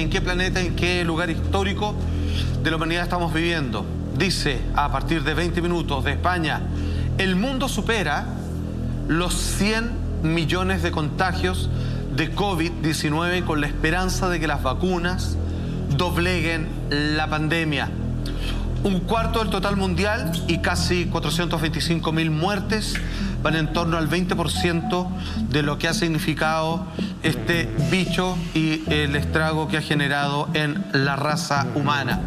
¿En qué planeta, en qué lugar histórico de la humanidad estamos viviendo? Dice, a partir de 20 minutos de España, el mundo supera los 100 millones de contagios de COVID-19 con la esperanza de que las vacunas dobleguen la pandemia. Un cuarto del total mundial y casi 425.000 muertes van en torno al 20% de lo que ha significado este bicho y el estrago que ha generado en la raza humana.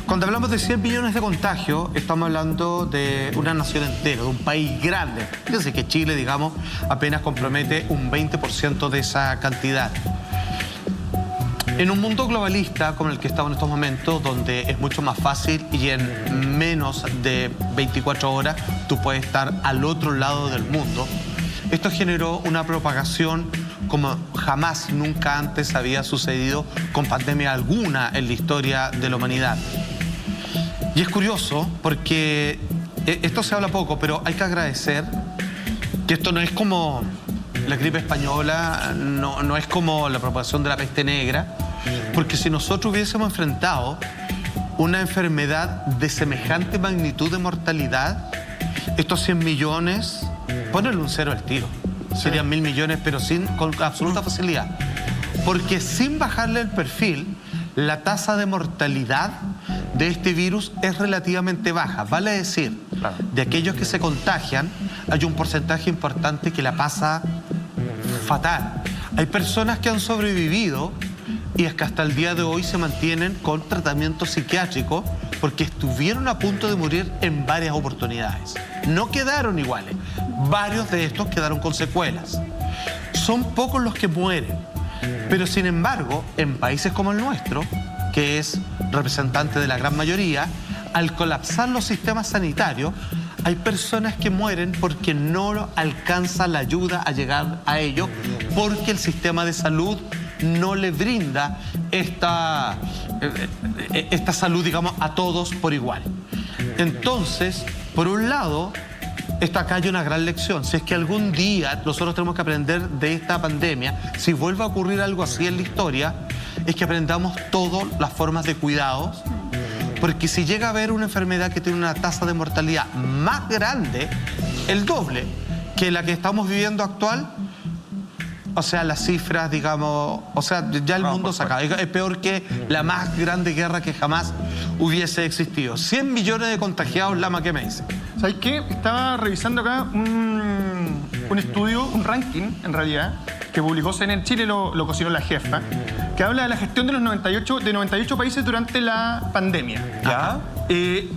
Cuando hablamos de 100 millones de contagios, estamos hablando de una nación entera, de un país grande. Fíjense que Chile, digamos, apenas compromete un 20% de esa cantidad. En un mundo globalista como el que estamos en estos momentos, donde es mucho más fácil y en menos de 24 horas tú puedes estar al otro lado del mundo, esto generó una propagación como jamás, nunca antes había sucedido con pandemia alguna en la historia de la humanidad. Y es curioso porque esto se habla poco, pero hay que agradecer que esto no es como la gripe española, no es como la propagación de la peste negra, porque si nosotros hubiésemos enfrentado una enfermedad de semejante magnitud de mortalidad, estos 100 millones, ponerle un cero al tiro. Serían 1.000 millones, pero con absoluta facilidad. Porque sin bajarle el perfil, la tasa de mortalidad de este virus es relativamente baja. Vale decir, de aquellos que se contagian, hay un porcentaje importante que la pasa fatal. Hay personas que han sobrevivido y es que hasta el día de hoy se mantienen con tratamiento psiquiátrico porque estuvieron a punto de morir en varias oportunidades. No quedaron iguales. Varios de estos quedaron con secuelas. Son pocos los que mueren. Pero sin embargo, en países como el nuestro, que es representante de la gran mayoría, al colapsar los sistemas sanitarios, hay personas que mueren porque no alcanza la ayuda a llegar a ellos, porque el sistema de salud no le brinda esta salud, digamos, a todos por igual. Entonces, por un lado, acá hay una gran lección. Si es que algún día nosotros tenemos que aprender de esta pandemia, si vuelve a ocurrir algo así en la historia, es que aprendamos todas las formas de cuidados, porque si llega a haber una enfermedad que tiene una tasa de mortalidad más grande, el doble que la que estamos viviendo actual, o sea, las cifras, digamos, o sea, ya el mundo se acaba. Es peor que la más grande guerra que jamás hubiese existido. 100 millones de contagiados, Lama, ¿qué me dice? ¿Sabes qué? Estaba revisando acá un estudio, un ranking, en realidad, que publicó CNN Chile, lo cocinó la jefa, que habla de la gestión de los 98 países durante la pandemia. ¿Ya?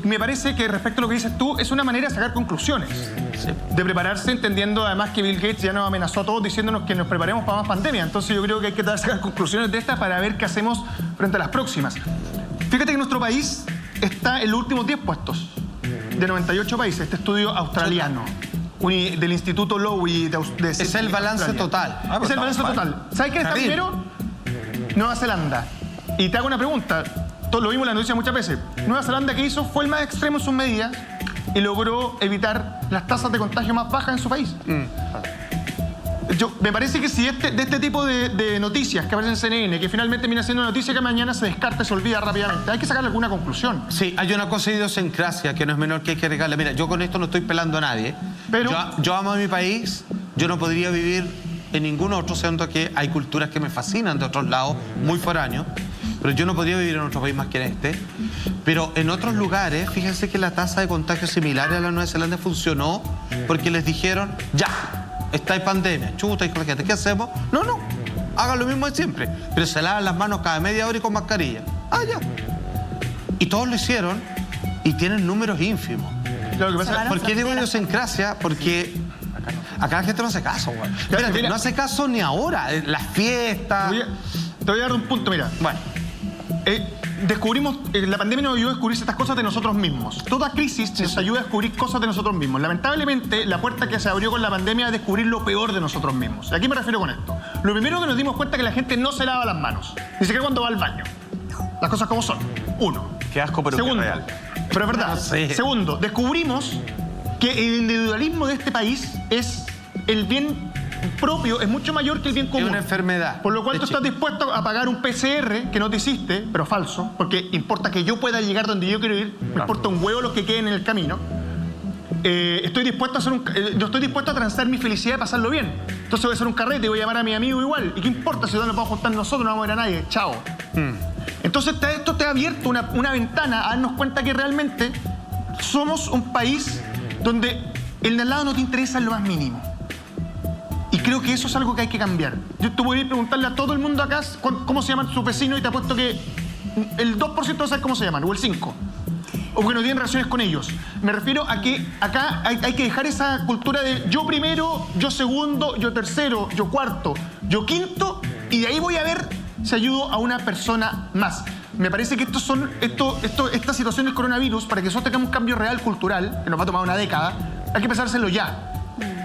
Me parece que respecto a lo que dices tú, es una manera de sacar conclusiones. Sí. De prepararse, entendiendo además que Bill Gates ya nos amenazó a todos diciéndonos que nos preparemos para más pandemia. Entonces yo creo que hay que sacar conclusiones de estas para ver qué hacemos frente a las próximas. Fíjate que nuestro país está en los últimos 10 puestos de 98 países. Este estudio australiano del Instituto Lowy de es el balance total. Es el balance total. ¿Sabes quién está primero? Nueva Zelanda. Y te hago una pregunta. Lo vimos en la noticia muchas veces. Nueva Zelanda, ¿qué hizo? Fue el más extremo en sus medidas y logró evitar las tasas de contagio más bajas en su país. Me parece que si de este tipo de noticias que aparecen en CNN, que finalmente viene siendo una noticia que mañana se descarta y se olvida rápidamente, hay que sacarle alguna conclusión. Sí, hay una cosa de idiosincrasia que no es menor que hay que regarle. Mira, yo con esto no estoy pelando a nadie. Pero yo amo a mi país, yo no podría vivir en ningún otro, siendo que hay culturas que me fascinan de otros lados, muy foráneos. Pero yo no podría vivir en otro país más que en este. Pero en otros lugares, fíjense que la tasa de contagio similar a la Nueva Zelanda funcionó porque les dijeron, ya, está en pandemia, chuta, y gente, ¿qué hacemos? No, hagan lo mismo de siempre, pero se lavan las manos cada media hora y con mascarilla. Ah, ya. Y todos lo hicieron y tienen números ínfimos. Lo que pasa, ¿por qué digo idiosincrasia? Porque acá la gente no hace caso, güey. Espérate, no hace caso ni ahora, las fiestas. Te voy a dar un punto, mira. Bueno. Descubrimos, la pandemia nos ayudó a descubrir estas cosas de nosotros mismos. Toda crisis nos ayuda a descubrir cosas de nosotros mismos. Lamentablemente, la puerta que se abrió con la pandemia es descubrir lo peor de nosotros mismos. ¿A qué me refiero con esto? Lo primero que nos dimos cuenta es que la gente no se lava las manos, ni siquiera cuando va al baño. Las cosas como son. Uno. Qué asco, pero segundo, qué real. Pero es verdad. No sé. Segundo, descubrimos que el individualismo de este país es el bien propio es mucho mayor que el bien común. Es una enfermedad. Por lo cual tú estás dispuesto a pagar un PCR que no te hiciste, pero falso, porque importa que yo pueda llegar donde yo quiero ir, me importa un huevo los que queden en el camino. Estoy dispuesto a yo estoy dispuesto a transar mi felicidad y pasarlo bien. Entonces voy a hacer un carrete y voy a llamar a mi amigo igual. ¿Y qué importa si no nos vamos a juntar nosotros? No vamos a ver a nadie. Chao. Entonces esto te ha abierto una ventana a darnos cuenta que realmente somos un país donde el de al lado no te interesa en lo más mínimo. Y creo que eso es algo que hay que cambiar. Tú podrías preguntarle a todo el mundo acá cómo se llaman sus vecinos y te apuesto que el 2% va a saber cómo se llaman, o el 5%. O que no tienen relaciones con ellos. Me refiero a que acá hay que dejar esa cultura de yo primero, yo segundo, yo tercero, yo cuarto, yo quinto, y de ahí voy a ver si ayudo a una persona más. Me parece que esta situación del coronavirus, para que nosotros tengamos un cambio real cultural, que nos va a tomar una década, hay que pensárselo ya.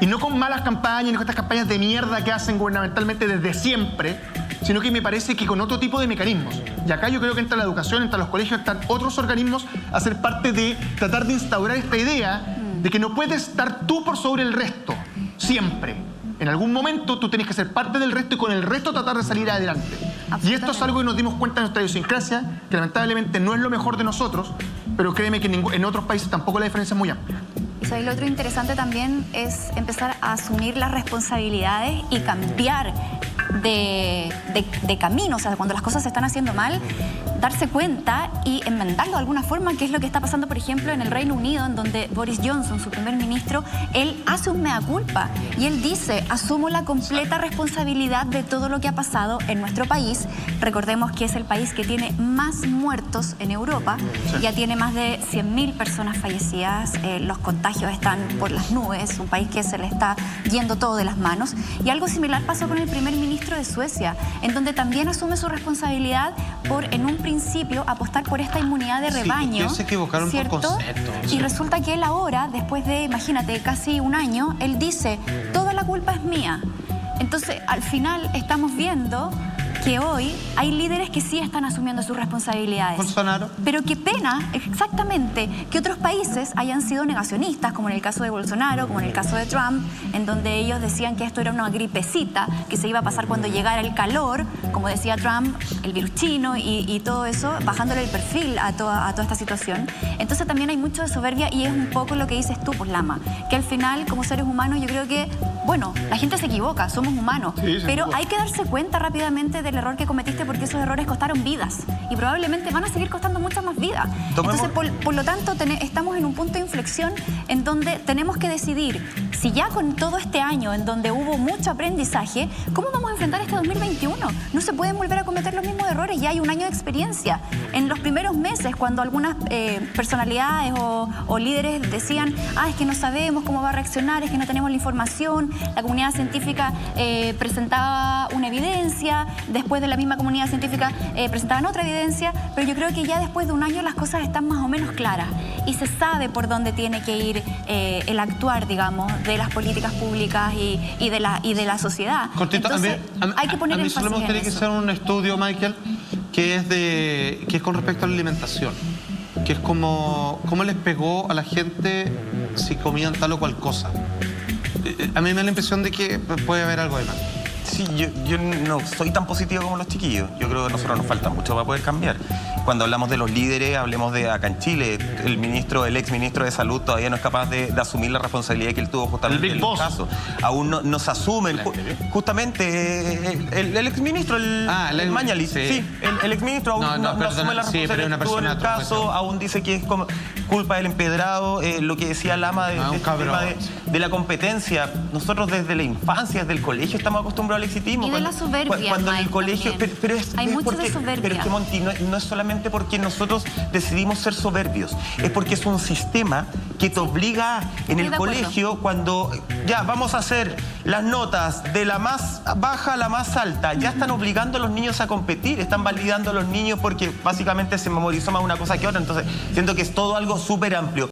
Y no con malas campañas, no con estas campañas de mierda que hacen gubernamentalmente desde siempre, sino que me parece que con otro tipo de mecanismos. Y acá yo creo que entra la educación, entra los colegios, entran otros organismos a ser parte de tratar de instaurar esta idea de que no puedes estar tú por sobre el resto, siempre. En algún momento tú tienes que ser parte del resto y con el resto tratar de salir adelante. Y esto es algo que nos dimos cuenta en nuestra idiosincrasia, que lamentablemente no es lo mejor de nosotros, pero créeme que en otros países tampoco la diferencia es muy amplia. Y lo otro interesante también es empezar a asumir las responsabilidades y cambiar de camino. O sea, cuando las cosas se están haciendo mal, darse cuenta y enmendarlo de alguna forma, que es lo que está pasando, por ejemplo, en el Reino Unido, en donde Boris Johnson, su primer ministro, él hace un mea culpa y él dice: asumo la completa responsabilidad de todo lo que ha pasado en nuestro país. Recordemos que es el país que tiene más muertos en Europa, ya tiene más de 100.000 personas fallecidas, los contagios están por las nubes, un país que se le está yendo todo de las manos. Y algo similar pasó con el primer ministro de Suecia, en donde también asume su responsabilidad por, en un principio, apostar por esta inmunidad de rebaño. Sí, se equivocaron por conceptos. Y resulta que él ahora, después de, imagínate, casi un año, él dice: toda la culpa es mía. Entonces, al final estamos viendo que hoy hay líderes que sí están asumiendo sus responsabilidades. Bolsonaro. Pero qué pena, exactamente, que otros países hayan sido negacionistas, como en el caso de Bolsonaro, como en el caso de Trump, en donde ellos decían que esto era una gripecita, que se iba a pasar cuando llegara el calor, como decía Trump, el virus chino y todo eso, bajándole el perfil a toda esta situación. Entonces también hay mucho de soberbia y es un poco lo que dices tú, pues, Lama, que al final, como seres humanos, yo creo que, bueno, la gente se equivoca, somos humanos, pero hay que darse cuenta rápidamente del error que cometiste, porque esos errores costaron vidas y probablemente van a seguir costando muchas más vidas. Entonces, por lo tanto, estamos en un punto de inflexión en donde tenemos que decidir si ya con todo este año en donde hubo mucho aprendizaje, ¿cómo vamos a enfrentar este 2021? No se pueden volver a cometer los mismos errores, ya hay un año de experiencia. En los primeros meses, cuando algunas personalidades o líderes decían: es que no sabemos cómo va a reaccionar, es que no tenemos la información, la comunidad científica presentaba una evidencia, después de la misma comunidad científica presentaban otra evidencia, pero yo creo que ya después de un año las cosas están más o menos claras y se sabe por dónde tiene que ir el actuar, digamos, de las políticas públicas y de la sociedad. Cortito, entonces, hay que poner énfasis en eso. A mí solo me gustaría que sea un estudio, Michael, que es con respecto a la alimentación, que es cómo les pegó a la gente si comían tal o cual cosa. A mí me da la impresión de que puede haber algo de mal. Sí, yo no soy tan positivo como los chiquillos. Yo creo que a nosotros nos falta mucho para poder cambiar. Cuando hablamos de los líderes, hablemos de acá en Chile. El ex ministro de Salud todavía no es capaz de asumir la responsabilidad que él tuvo justamente en el caso. Aún no se asume. Justamente el ex ministro, el Mañalich. Sí, el ex ministro aún no asume la responsabilidad que tuvo en el caso. Aún dice que es como culpa del empedrado. Lo que decía Lama de la competencia. Nosotros desde la infancia, desde el colegio, estamos acostumbrados al exitismo. Y de la soberbia. Cuando en el colegio... Hay mucho de soberbia. Pero es que, Monty, no es solamente porque nosotros decidimos ser soberbios, es porque es un sistema que te obliga en el colegio, cuando ya vamos a hacer las notas de la más baja a la más alta, ya están obligando a los niños a competir, están validando a los niños porque básicamente se memorizó más una cosa que otra. Entonces siento que es todo algo súper amplio.